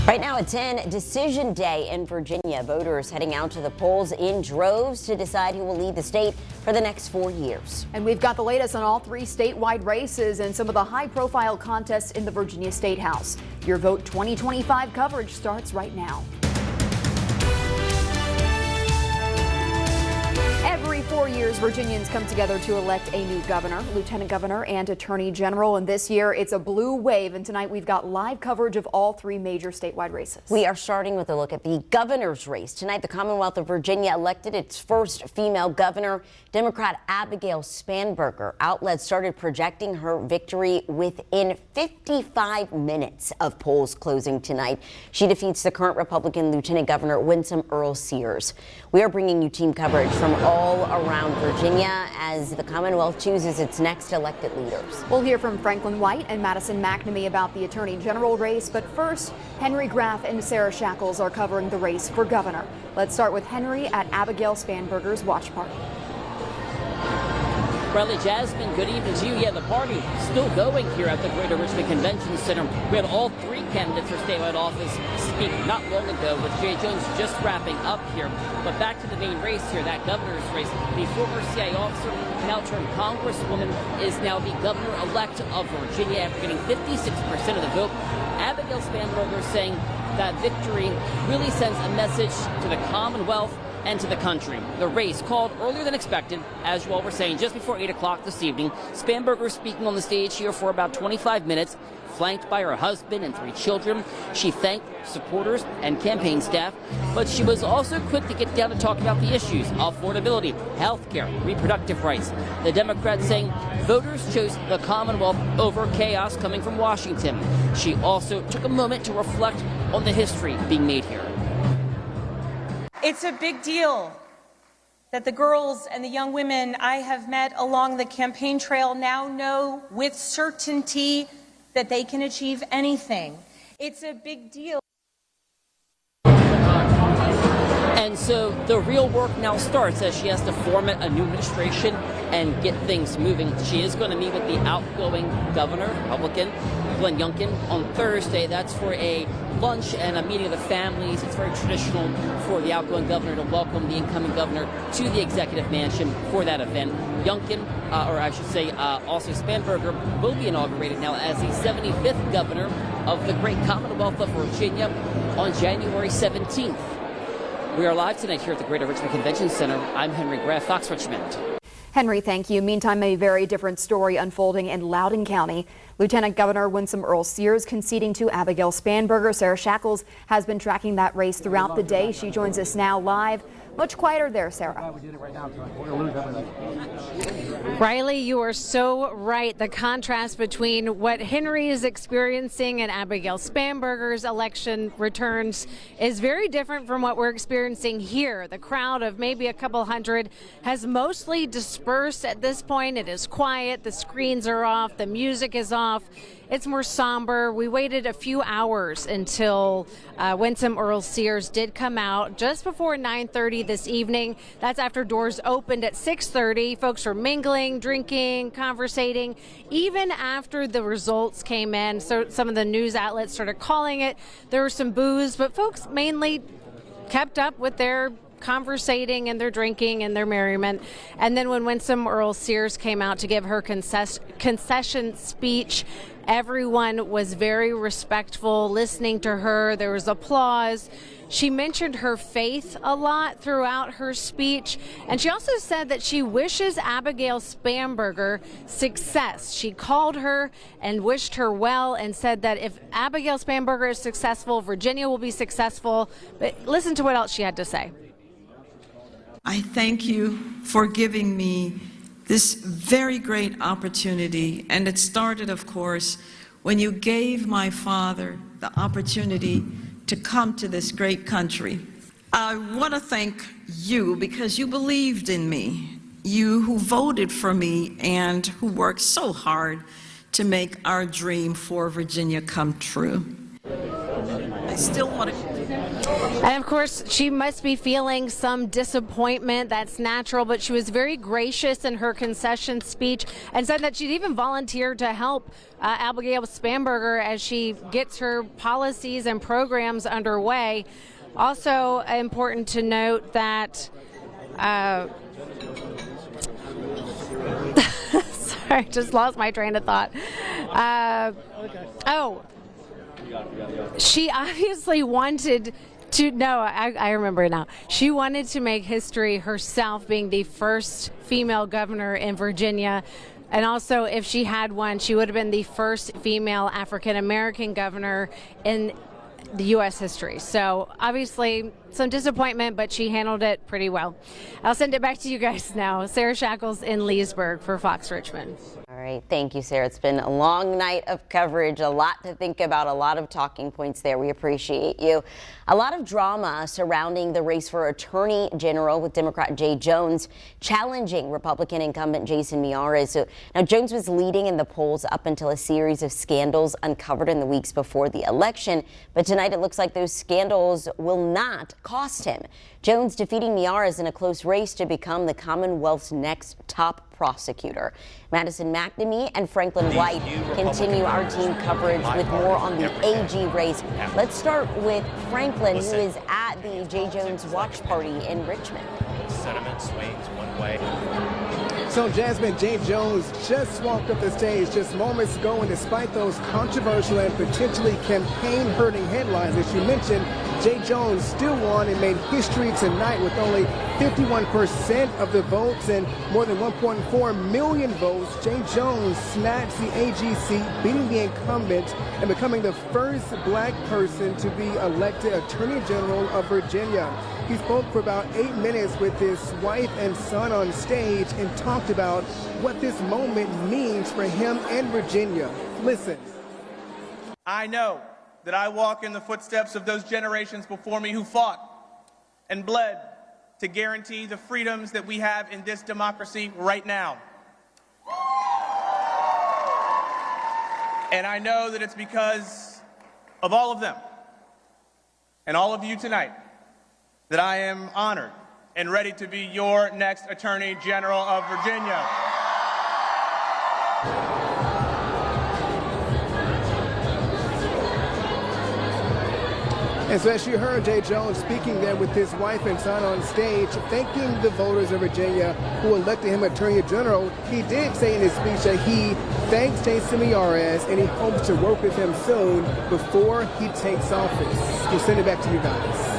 Right now at 10, decision day in Virginia. Voters heading out to the polls in droves to decide who will lead the state for the next 4 years. And we've got the latest on all 3 statewide races and some of the high-profile contests in the Virginia State House. Your Vote 2025 coverage starts right now. Every 4 years, Virginians come together to elect a new governor, lieutenant governor, and attorney general. And this year, it's a blue wave. And tonight, we've got live coverage of all 3 major statewide races. We are starting with a look at the governor's race. Tonight, the Commonwealth of Virginia elected its first female governor, Democrat Abigail Spanberger. Outlets started projecting her victory within 55 minutes of polls closing tonight. She defeats the current Republican Lieutenant Governor Winsome Earle-Sears. We are bringing you team coverage from all around Virginia as the Commonwealth chooses its next elected leaders. We'll hear from Franklin White and Madison McNamee about the attorney general race. But first, Henry Graff and Sarah Shackles are covering the race for governor. Let's start with Henry at Abigail Spanberger's watch party. Riley, Jasmine, good evening to you. Yeah, the party still going here at the Greater Richmond Convention Center. We had all 3 candidates for statewide office speak not long ago, with Jay Jones just wrapping up here. But back to the main race here, that governor's race. The former CIA officer, now turned congresswoman, is now the governor-elect of Virginia after getting 56% of the vote. Abigail Spanberger saying that victory really sends a message to the Commonwealth and to the country. The race called earlier than expected, as you all were saying, just before 8 o'clock this evening. Spanberger speaking on the stage here for about 25 minutes, flanked by her husband and 3 children. She thanked supporters and campaign staff, but she was also quick to get down to talk about the issues: affordability, health care, reproductive rights. The Democrats saying voters chose the Commonwealth over chaos coming from Washington. She also took a moment to reflect on the history being made here. It's a big deal that the girls and the young women I have met along the campaign trail now know with certainty that they can achieve anything. It's a big deal. And so the real work now starts as she has to form a new administration and get things moving. She is going to meet with the outgoing governor, Republican, Glenn Youngkin, on Thursday. That's for a lunch and a meeting of the families. It's very traditional for the outgoing governor to welcome the incoming governor to the executive mansion for that event. Youngkin, or I should say also Spanberger, will be inaugurated now as the 75th governor of the great Commonwealth of Virginia on January 17th. We are live tonight here at the Greater Richmond Convention Center. I'm Henry Graff, Fox Richmond. Henry, thank you. Meantime, a very different story unfolding in Loudoun County. Lieutenant Governor Winsome Earle-Sears conceding to Abigail Spanberger. Sarah Shackles has been tracking that race throughout the day. She joins us now live. Much quieter there, Sarah. Riley, you are so right. The contrast between what Henry is experiencing and Abigail Spanberger's election returns is very different from what we're experiencing here. The crowd of maybe a couple hundred has mostly dispersed at this point. It is quiet. The screens are off. The music is off. It's more somber. We waited a few hours until Winsome Earle-Sears did come out just before 9:30 this evening. That's after doors opened at 6:30. Folks were mingling, drinking, conversating. Even after the results came in, so some of the news outlets started calling it. There was some boos, but folks mainly kept up with their conversating and their drinking and their merriment. And then when Winsome Earle-Sears came out to give her concession speech, everyone was very respectful listening to her. There was applause. She mentioned her faith a lot throughout her speech, and she also said that she wishes Abigail Spanberger success. She called her and wished her well and said that if Abigail Spanberger is successful, Virginia will be successful. But listen to what else she had to say. I thank you for giving me this very great opportunity, and it started, of course, when you gave my father the opportunity to come to this great country. I want to thank you because you believed in me, you who voted for me and who worked so hard to make our dream for Virginia come true. I still want to And of course, she must be feeling some disappointment. That's natural, but she was very gracious in her concession speech and said that she'd even volunteered to help Abigail Spanberger as she gets her policies and programs underway. Also important to note that sorry, just lost my train of thought. She obviously wanted to, no, I remember now. She wanted to make history herself, being the first female governor in Virginia. And also, if she had one, she would have been the first female African-American governor in the U.S. history. So obviously some disappointment, but she handled it pretty well. I'll send it back to you guys now. Sarah Shackles in Leesburg for Fox Richmond. All right. Thank you, Sarah. It's been a long night of coverage, a lot to think about, a lot of talking points there. We appreciate you. A lot of drama surrounding the race for Attorney General, with Democrat Jay Jones challenging Republican incumbent Jason Miyares. So now Jones was leading in the polls up until a series of scandals uncovered in the weeks before the election. But tonight it looks like those scandals will not cost him. Jones defeating Miyares in a close race to become the Commonwealth's next top prosecutor. Madison McNamee and Franklin White continue our team coverage with more on the AG race. Let's start with Franklin, who is at the Jay Jones watch party in Richmond. Sentiment swings one way. So, Jasmine, Jay Jones just walked up the stage just moments ago, and despite those controversial and potentially campaign-hurting headlines, as you mentioned, Jay Jones still won and made history tonight with only 51% of the votes and more than 1.4 million votes. Jay Jones snatched the AG seat, beating the incumbent and becoming the first black person to be elected Attorney General of Virginia. He spoke for about 8 minutes with his wife and son on stage and talked about what this moment means for him and Virginia. Listen. I know that I walk in the footsteps of those generations before me who fought and bled to guarantee the freedoms that we have in this democracy right now. And I know that it's because of all of them and all of you tonight that I am honored and ready to be your next Attorney General of Virginia. And so as you heard Jay Jones speaking there with his wife and son on stage, thanking the voters of Virginia who elected him Attorney General, he did say in his speech that he thanks Jason Miyares and he hopes to work with him soon before he takes office. We'll send it back to you guys.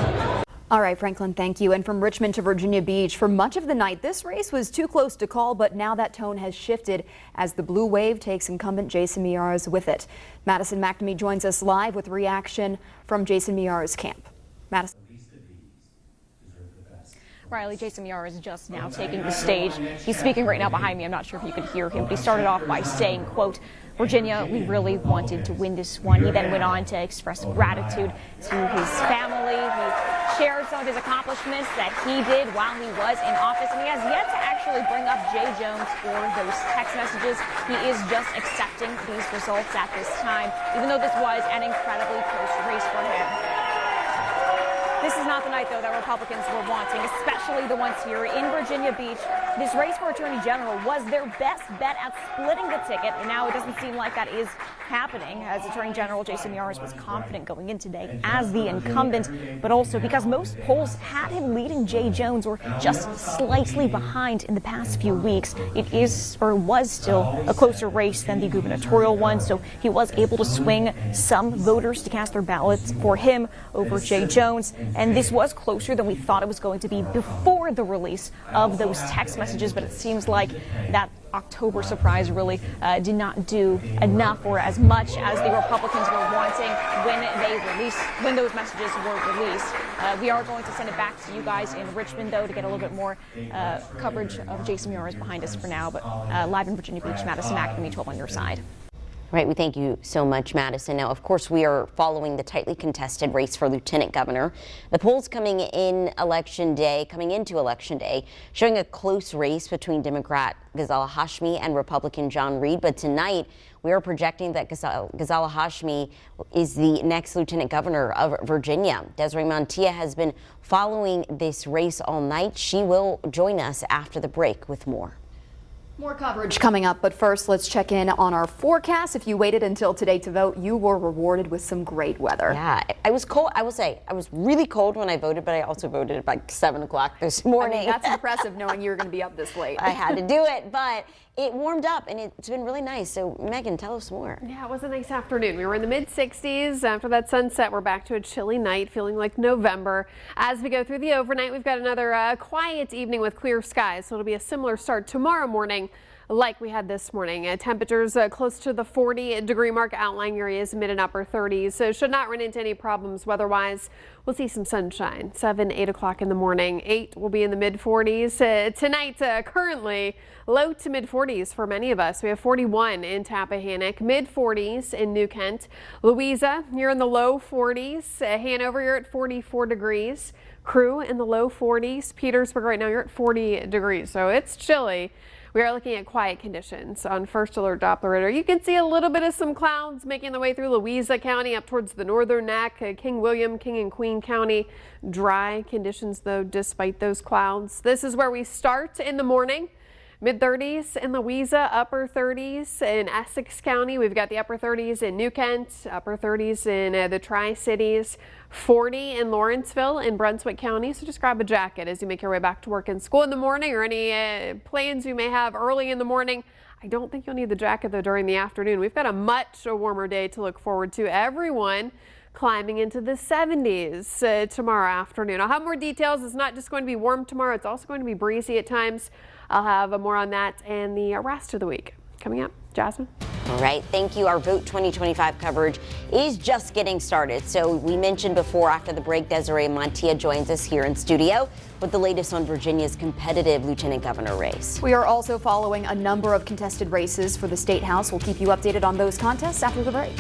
All right, Franklin, thank you. And from Richmond to Virginia Beach, for much of the night, this race was too close to call, but now that tone has shifted as the blue wave takes incumbent Jason Miyares with it. Madison McNamee joins us live with reaction from Jason Miyares' camp. Madison. Riley, Jason Miyares is just now taking the stage. He's speaking right now behind me. I'm not sure if you could hear him, but he started off by saying, quote, "Virginia, we really wanted to win this one." He then went on to express gratitude to his family. He shared some of his accomplishments that he did while he was in office, and he has yet to actually bring up Jay Jones or those text messages. He is just accepting these results at this time, even though this was an incredibly close race for him. This is not the night, though, that Republicans were wanting, especially the ones here in Virginia Beach. This race for Attorney General was their best bet at splitting the ticket, and now it doesn't seem like that is happening, as Attorney General Jason Miyares was confident going in today as the incumbent, but also because most polls had him leading Jay Jones or just slightly behind in the past few weeks. It is, or was still, a closer race than the gubernatorial one, so he was able to swing some voters to cast their ballots for him over Jay Jones. And this was closer than we thought it was going to be before the release of those text messages, but it seems like that October surprise really did not do enough or as much as the Republicans were wanting when those messages were released. We are going to send it back to you guys in Richmond, though, to get a little bit more coverage of Jason Miyares behind us for now. But live in Virginia Beach, Madison McNamee, 12 on your side. Right, we thank you so much, Madison. Now, of course, we are following the tightly contested race for lieutenant governor. The polls coming into election day, showing a close race between Democrat Ghazala Hashmi and Republican John Reed. But tonight, we are projecting that Ghazala Hashmi is the next lieutenant governor of Virginia. Desiree Montilla has been following this race all night. She will join us after the break with more. More coverage coming up, but first let's check in on our forecast. If you waited until today to vote, you were rewarded with some great weather. Yeah, I was cold. I will say I was really cold when I voted, but I also voted at like 7 o'clock this morning. I mean, that's impressive knowing you were going to be up this late. I had to do it, but it warmed up and it's been really nice. So Megan, tell us more. Yeah, it was a nice afternoon. We were in the mid-60s. After that sunset, we're back to a chilly night, feeling like November. As we go through the overnight, we've got another quiet evening with clear skies. So it'll be a similar start tomorrow morning like we had this morning. Temperatures close to the 40-degree mark, outlying areas mid and upper 30s. So should not run into any problems weather-wise. We'll see some sunshine, 7, 8 o'clock in the morning. 8 will be in the mid-40s. Tonight, currently low to mid-40s for many of us. We have 41 in Tappahannock, mid-40s in New Kent. Louisa, you're in the low 40s. Hanover, you're at 44 degrees. Crew in the low 40s. Petersburg right now, you're at 40 degrees. So it's chilly. We are looking at quiet conditions on First Alert Doppler radar. You can see a little bit of some clouds making their way through Louisa County up towards the northern neck, King William, King and Queen County. Dry conditions, though, despite those clouds. This is where we start in the morning. Mid-30s in Louisa, upper 30s in Essex County. We've got the upper 30s in New Kent, upper 30s in the Tri-Cities, 40 in Lawrenceville in Brunswick County. So just grab a jacket as you make your way back to work and school in the morning, or any plans you may have early in the morning. I don't think you'll need the jacket, though, during the afternoon. We've got a much warmer day to look forward to. Everyone climbing into the 70s tomorrow afternoon. I'll have more details. It's not just going to be warm tomorrow. It's also going to be breezy at times. I'll have more on that and the rest of the week coming up. Jasmine. All right, thank you. Our Vote 2025 coverage is just getting started. So we mentioned before, after the break, Desiree Montilla joins us here in studio with the latest on Virginia's competitive lieutenant governor race. We are also following a number of contested races for the State House. We'll keep you updated on those contests after the break.